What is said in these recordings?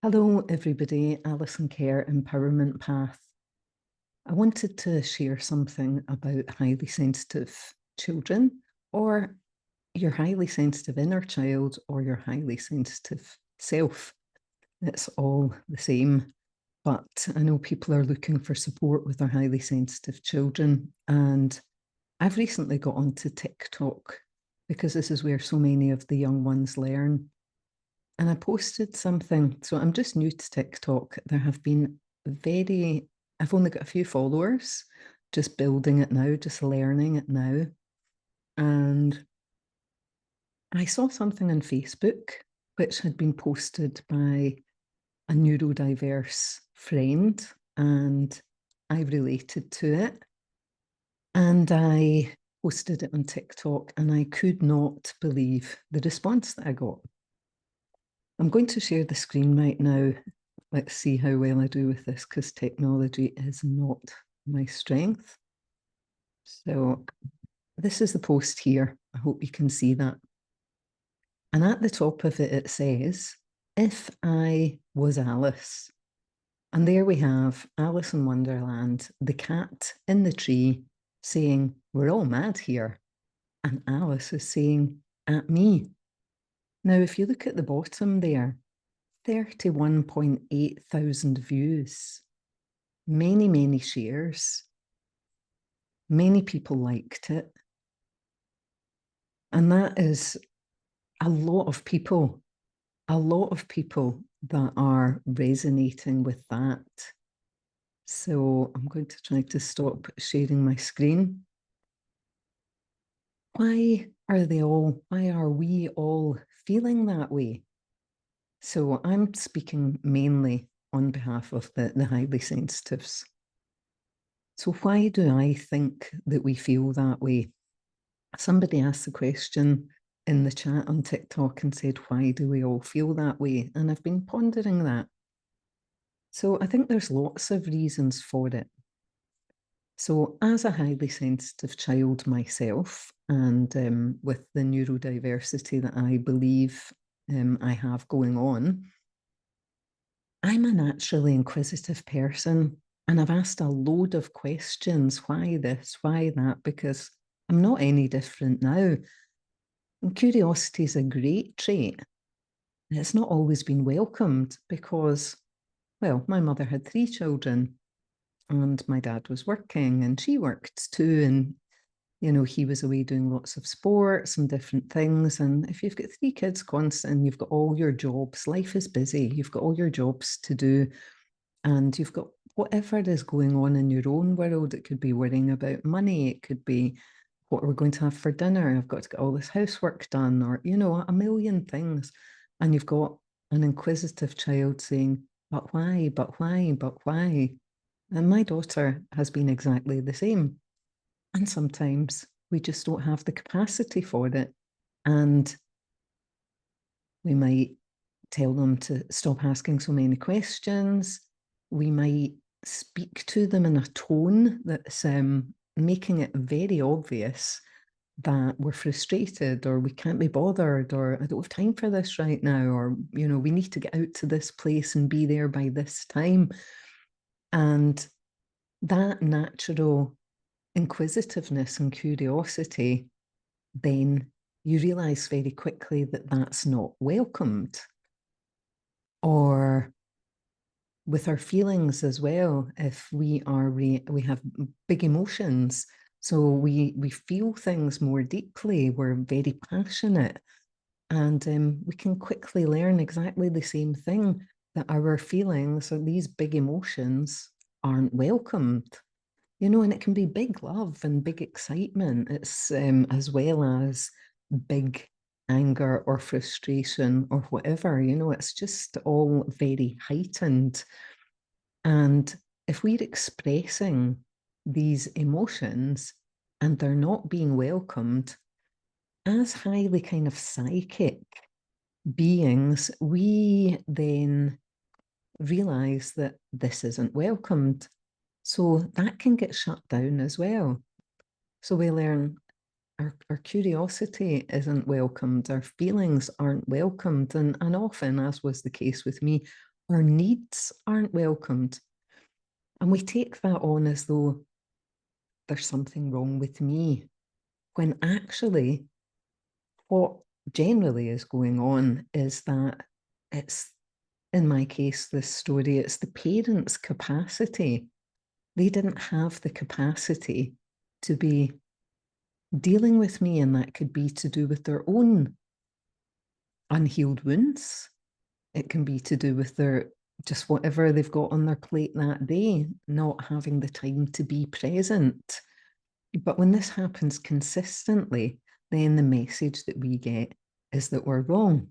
Hello, everybody. Alison Kerr, Empowerment Path. I wanted to share something about highly sensitive children, or your highly sensitive inner child, or your highly sensitive self. It's all the same. But I know people are looking for support with their highly sensitive children. And I've recently got onto TikTok because this is where so many of the young ones learn. And I posted something. So I'm just new to TikTok. There have been I've only got a few followers, just building it now, just learning it now. And I saw something on Facebook which had been posted by a neurodiverse friend, and I related to it. And I posted it on TikTok, and I could not believe the response that I got. I'm going to share the screen right now. Let's see how well I do with this, because technology is not my strength. So this is the post here. I hope you can see that. And at the top of it, it says, "If I was Alice." And there we have Alice in Wonderland, the cat in the tree saying, "We're all mad here." And Alice is saying, "At me." Now, if you look at the bottom there, 31.8 thousand views, many, many shares. Many people liked it. And that is a lot of people that are resonating with that. So I'm going to try to stop sharing my screen. Why are we all feeling that way? So I'm speaking mainly on behalf of the highly sensitives. So why do I think that we feel that way? Somebody asked the question in the chat on TikTok and said, why do we all feel that way? And I've been pondering that. So I think there's lots of reasons for it. So as a highly sensitive child myself, and with the neurodiversity that I believe I have going on, I'm a naturally inquisitive person. And I've asked a load of questions. Why this? Why that? Because I'm not any different now. And curiosity is a great trait. It's not always been welcomed because, well, my mother had 3 children and my dad was working and she worked too. And, you know, he was away doing lots of sports and different things. And if you've got 3 kids constant and you've got all your jobs, life is busy. You've got all your jobs to do and you've got whatever is going on in your own world. It could be worrying about money. It could be what we're going to have for dinner. I've got to get all this housework done, or, you know, a million things. And you've got an inquisitive child saying, but why, but why, but why? And my daughter has been exactly the same. And sometimes we just don't have the capacity for it. And we might tell them to stop asking so many questions. We might speak to them in a tone that's making it very obvious that we're frustrated or we can't be bothered or I don't have time for this right now or, you know, we need to get out to this place and be there by this time. And that natural inquisitiveness and curiosity, then you realize very quickly that that's not welcomed. Or with our feelings as well, if we have big emotions, so we feel things more deeply, we're very passionate, and we can quickly learn exactly the same thing, that our feelings or these big emotions aren't welcomed. You know, and it can be big love and big excitement. It's as well as big anger or frustration or whatever. You know, it's just all very heightened. And if we're expressing these emotions and they're not being welcomed, as highly kind of psychic beings, we then realize that this isn't welcomed. So that can get shut down as well. So we learn our curiosity isn't welcomed, our feelings aren't welcomed. And often, as was the case with me, our needs aren't welcomed. And we take that on as though there's something wrong with me, when actually what generally is going on is that it's, in my case, this story, it's the parents' capacity. They didn't have the capacity to be dealing with me, and that could be to do with their own unhealed wounds. It can be to do with their just whatever they've got on their plate that day, not having the time to be present. But when this happens consistently, then the message that we get is that we're wrong.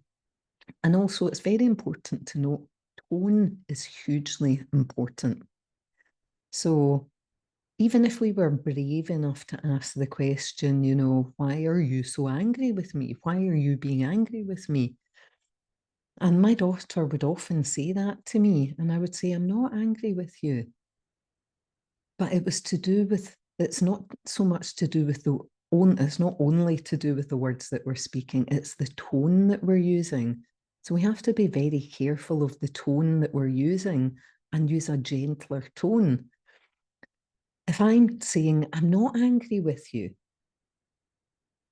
And also, it's very important to note tone is hugely important. So even if we were brave enough to ask the question, you know, why are you so angry with me? Why are you being angry with me? And my daughter would often say that to me, and I would say, I'm not angry with you. But it was to do with, it's not so much to do with it's not only to do with the words that we're speaking, it's the tone that we're using. So we have to be very careful of the tone that we're using and use a gentler tone. If I'm saying, I'm not angry with you,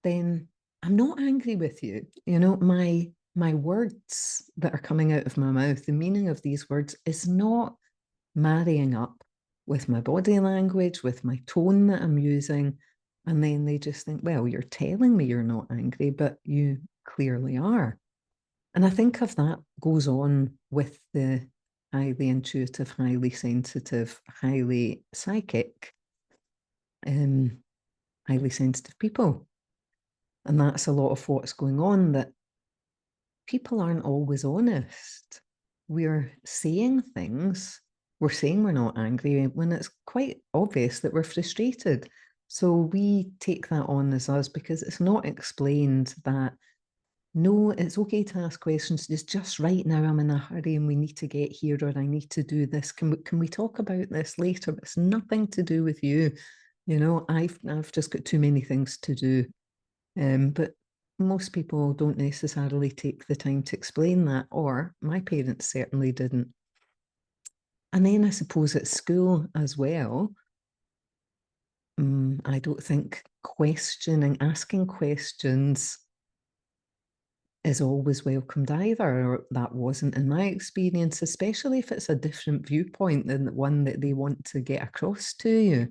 then I'm not angry with you. You know, my words that are coming out of my mouth, the meaning of these words is not marrying up with my body language, with my tone that I'm using. And then they just think, well, you're telling me you're not angry, but you clearly are. And I think of that goes on with the highly intuitive, highly sensitive, highly psychic, highly sensitive people. And that's a lot of what's going on, that people aren't always honest. We're saying things, we're saying we're not angry when it's quite obvious that we're frustrated. So we take that on as us because it's not explained that, no, it's okay to ask questions. It's just right now I'm in a hurry and we need to get here, or I need to do this. Can we talk about this later? It's nothing to do with you. You know, I've just got too many things to do. But most people don't necessarily take the time to explain that, or my parents certainly didn't. And then I suppose at school as well, I don't think asking questions is always welcomed either, or that wasn't in my experience, especially if it's a different viewpoint than the one that they want to get across to you.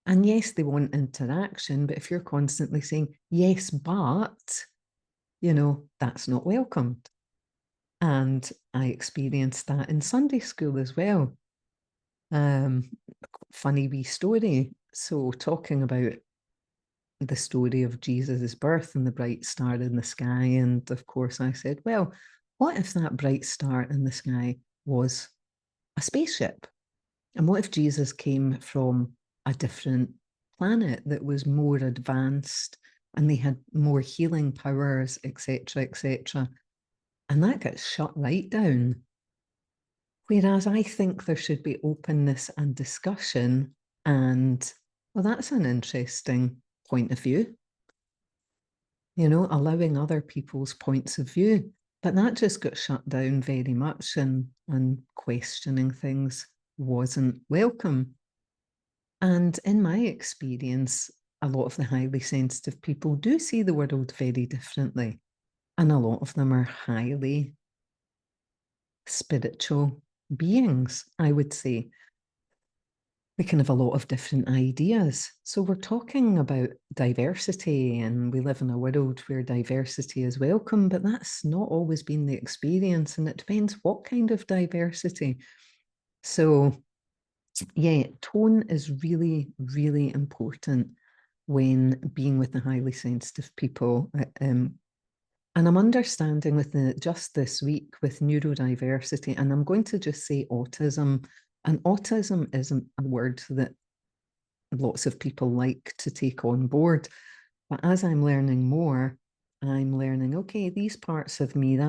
And yes, they want interaction, but if you're constantly saying, yes, but, you know, that's not welcomed. And I experienced that in Sunday school as well. Funny wee story. So talking about the story of Jesus's birth and the bright star in the sky. And of course I said, well, what if that bright star in the sky was a spaceship? And what if Jesus came from a different planet that was more advanced and they had more healing powers, etc., etc.? And that gets shut right down. Whereas I think there should be openness and discussion, and well, that's an interesting point of view, you know, allowing other people's points of view. But that just got shut down very much, and questioning things wasn't welcome. And in my experience, a lot of the highly sensitive people do see the world very differently. And a lot of them are highly spiritual beings, I would say. We can have a lot of different ideas. So we're talking about diversity, and we live in a world where diversity is welcome, but that's not always been the experience. And it depends what kind of diversity. So yeah, tone is really, really important when being with the highly sensitive people. And I'm understanding with just this week with neurodiversity, and I'm going to just say autism. And autism isn't a word that lots of people like to take on board. But as I'm learning more, I'm learning, okay, these parts of me,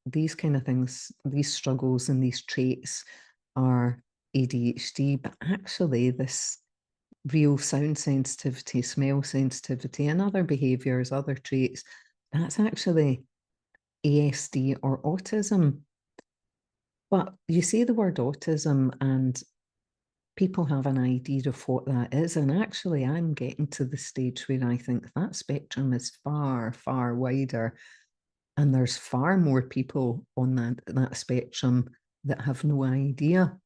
these kind of things, these struggles and these traits are ADHD, but actually this real sound sensitivity, smell sensitivity, and other behaviors, other traits, that's actually ASD or autism. But you say the word autism and people have an idea of what that is. And actually, I'm getting to the stage where I think that spectrum is far, far wider. And there's far more people on that spectrum that have no idea.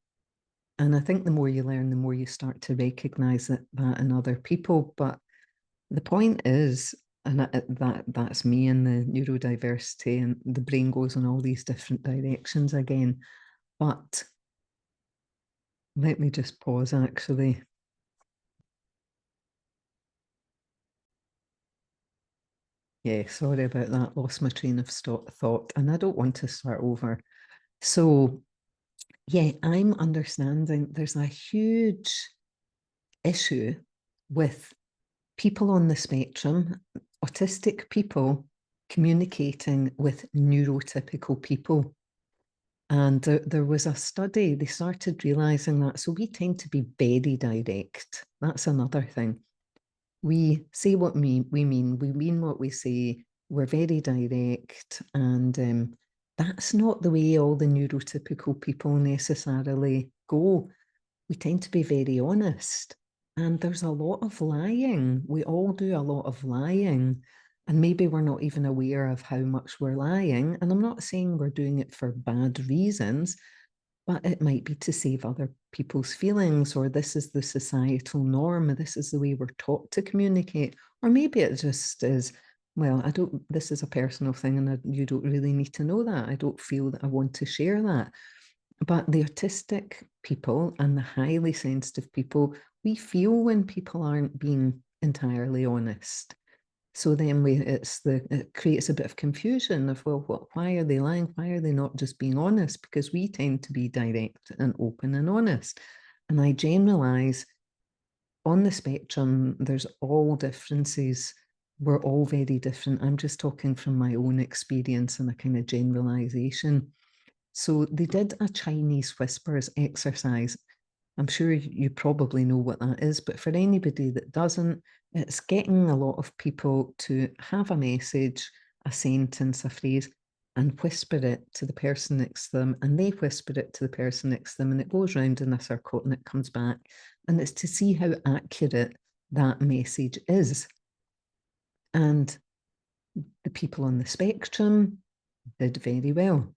And I think the more you learn, the more you start to recognize that in other people. But the point is, and that's me and the neurodiversity, and the brain goes in all these different directions again. But let me just pause, actually. Yeah, sorry about that. Lost my train of thought, and I don't want to start over. So, yeah, I'm understanding there's a huge issue with people on the spectrum, autistic people communicating with neurotypical people. And there was a study, they started realizing that. So we tend to be very direct. That's another thing. We say what we mean what we say. We're very direct. And that's not the way all the neurotypical people necessarily go. We tend to be very honest. And there's a lot of lying. We all do a lot of lying. And maybe we're not even aware of how much we're lying. And I'm not saying we're doing it for bad reasons, but it might be to save other people's feelings, or this is the societal norm, or this is the way we're taught to communicate. Or maybe it just is, well, this is a personal thing and you don't really need to know that. I don't feel that I want to share that. But the autistic people and the highly sensitive people, we feel when people aren't being entirely honest. So then it creates a bit of confusion of, well, why are they lying? Why are they not just being honest? Because we tend to be direct and open and honest. And I generalize on the spectrum, there's all differences. We're all very different. I'm just talking from my own experience and a kind of generalization. So they did a Chinese whispers exercise. I'm sure you probably know what that is, but for anybody that doesn't, it's getting a lot of people to have a message, a sentence, a phrase, and whisper it to the person next to them, and they whisper it to the person next to them, and it goes round in a circle and it comes back. And it's to see how accurate that message is. And the people on the spectrum did very well.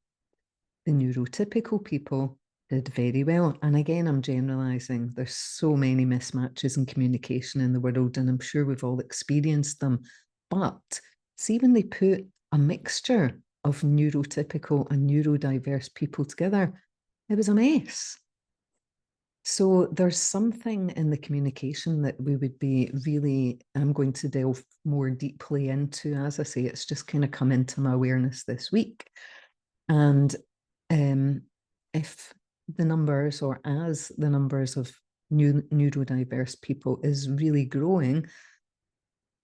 The neurotypical people did very well. And again, I'm generalizing. There's so many mismatches in communication in the world, and I'm sure we've all experienced them. But see, when they put a mixture of neurotypical and neurodiverse people together, it was a mess. So there's something in the communication that we would be really, I'm going to delve more deeply into. As I say, it's just kind of come into my awareness this week. And if the numbers, or as the numbers of neurodiverse people is really growing,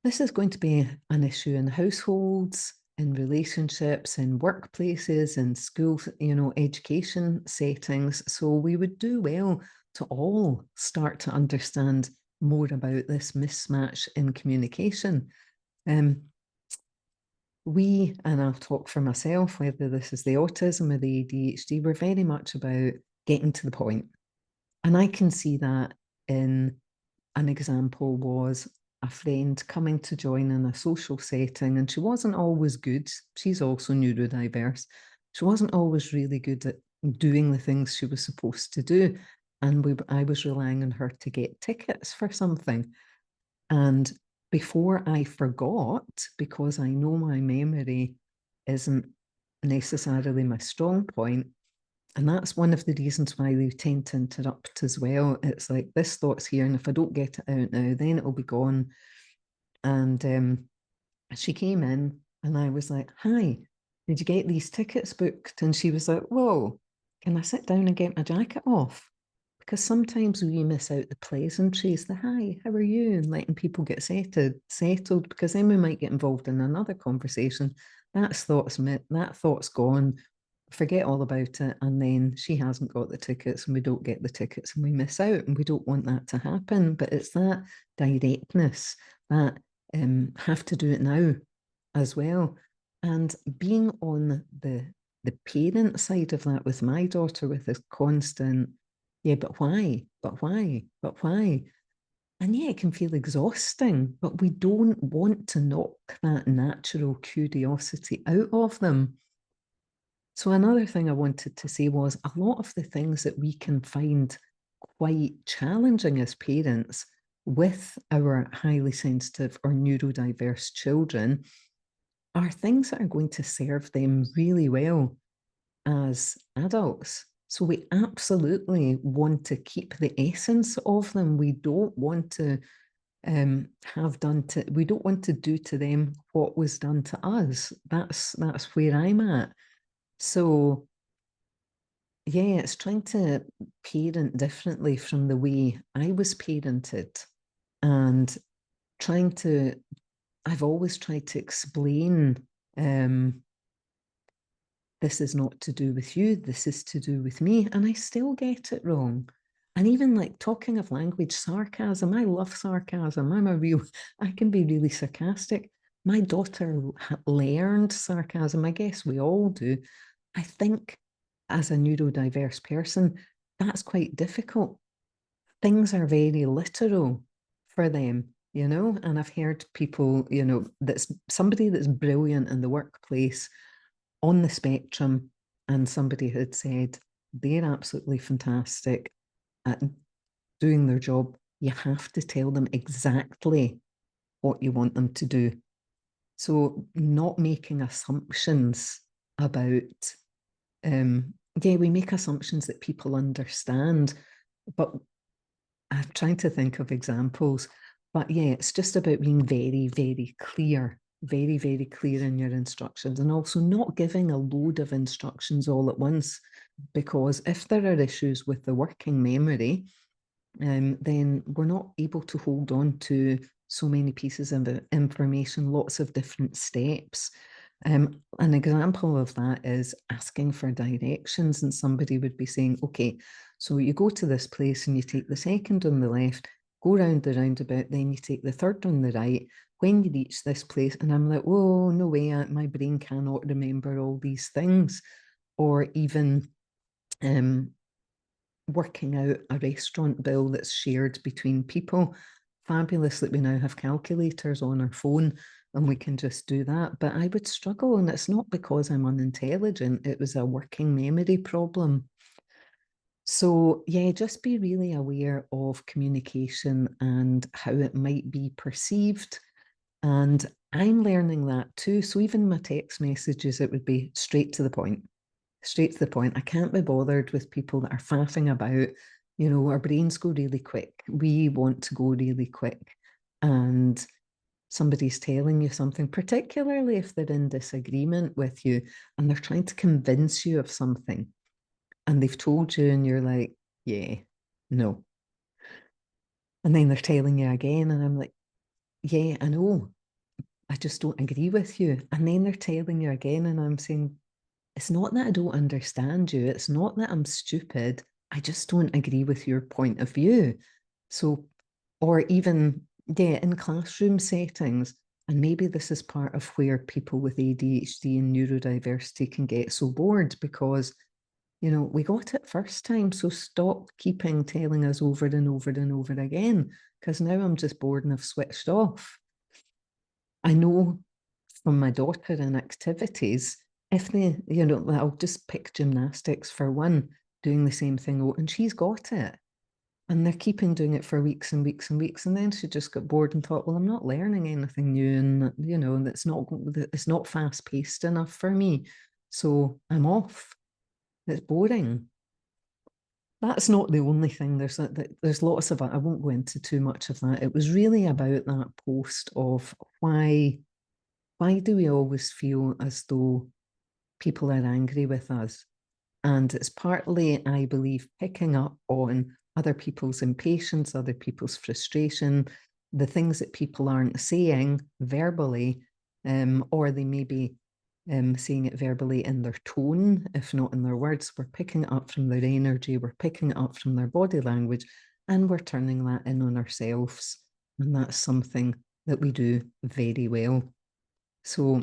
this is going to be an issue in households, in relationships, in workplaces, in schools, education settings. So we would do well to all start to understand more about this mismatch in communication. We, and I'll talk for myself, whether this is the autism or the ADHD, we're very much about getting to the point. And I can see that in an example was a friend coming to join in a social setting, and she wasn't always good. She's also neurodiverse. She wasn't always really good at doing the things she was supposed to do. And I was relying on her to get tickets for something. And before I forgot, because I know my memory isn't necessarily my strong point, and that's one of the reasons why we tend to interrupt as well. It's like, this thought's here, and if I don't get it out now, then it'll be gone. And she came in, and I was like, hi, did you get these tickets booked? And she was like, whoa, can I sit down and get my jacket off? Because sometimes we miss out the pleasantries, the hi, how are you, and letting people get settled, because then we might get involved in another conversation. That thought's gone. Forget all about it. And then she hasn't got the tickets, and we don't get the tickets, and we miss out, and we don't want that to happen. But it's that directness, that have to do it now as well. And being on the the parent side of that with my daughter, with this constant, yeah, but why? But why? But why? And yeah, it can feel exhausting, but we don't want to knock that natural curiosity out of them. So another thing I wanted to say was a lot of the things that we can find quite challenging as parents with our highly sensitive or neurodiverse children are things that are going to serve them really well as adults. So we absolutely want to keep the essence of them. We don't want to we don't want to do to them what was done to us. That's where I'm at. So yeah, it's trying to parent differently from the way I was parented, and trying to, I've always tried to explain, this is not to do with you, this is to do with me, and I still get it wrong. And even like talking of language, sarcasm, I love sarcasm. I can be really sarcastic. My daughter learned sarcasm. I guess we all do. I think as a neurodiverse person, that's quite difficult. Things are very literal for them, you know, and I've heard people, you know, that's somebody that's brilliant in the workplace on the spectrum, and somebody had said they're absolutely fantastic at doing their job. You have to tell them exactly what you want them to do. So not making assumptions about, yeah, we make assumptions that people understand, but I'm trying to think of examples. But yeah, it's just about being very, very clear, very, very clear in your instructions, and also not giving a load of instructions all at once, because if there are issues with the working memory, then we're not able to hold on to so many pieces of information, lots of different steps. An example of that is asking for directions, and somebody would be saying, okay, so you go to this place and you take the second on the left, go round the roundabout, then you take the third on the right. When you reach this place, and I'm like, oh, no way, my brain cannot remember all these things. Or even working out a restaurant bill that's shared between people. Fabulous that we now have calculators on our phone and we can just do that. But I would struggle, and it's not because I'm unintelligent, it was a working memory problem. So yeah, just be really aware of communication and how it might be perceived. And I'm learning that too. So even my text messages, it would be straight to the point. Straight to the point. I can't be bothered with people that are faffing about. You know, our brains go really quick. We want to go really quick. And somebody's telling you something, particularly if they're in disagreement with you and they're trying to convince you of something, and they've told you and you're like, yeah, no. And then they're telling you again, and I'm like, yeah, I know. I just don't agree with you. And then they're telling you again, and I'm saying, it's not that I don't understand you. It's not that I'm stupid. I just don't agree with your point of view. So, or even, yeah, in classroom settings, and maybe this is part of where people with ADHD and neurodiversity can get so bored, because, you know, we got it first time. So stop keeping telling us over and over and over again, because now I'm just bored and I've switched off. I know from my daughter in activities, if they, you know, I'll just pick gymnastics for one, doing the same thing, and she's got it. And they're keeping doing it for weeks and weeks and weeks. And then she just got bored and thought, well, I'm not learning anything new. And, you know, it's not fast paced enough for me. So I'm off. It's boring. That's not the only thing. There's lots of it. I won't go into too much of that. It was really about that post of why do we always feel as though people are angry with us? And it's partly, I believe, picking up on other people's impatience, other people's frustration, the things that people aren't saying verbally, or they may be saying it verbally in their tone, if not in their words. We're picking it up from their energy, we're picking it up from their body language, and we're turning that in on ourselves. And that's something that we do very well. So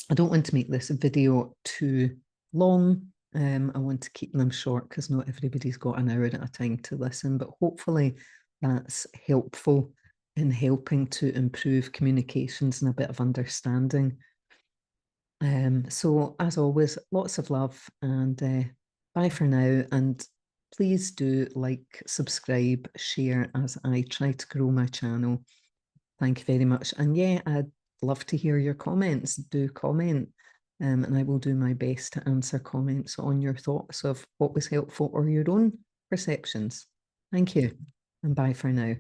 I don't want to make this video too long. I want to keep them short because not everybody's got an hour at a time to listen, but hopefully that's helpful in helping to improve communications and a bit of understanding. So as always, lots of love, and bye for now. And please do like, subscribe, share as I try to grow my channel. Thank you very much. And yeah, I'd love to hear your comments. Do comment, and I will do my best to answer comments on your thoughts of what was helpful or your own perceptions. Thank you, and bye for now.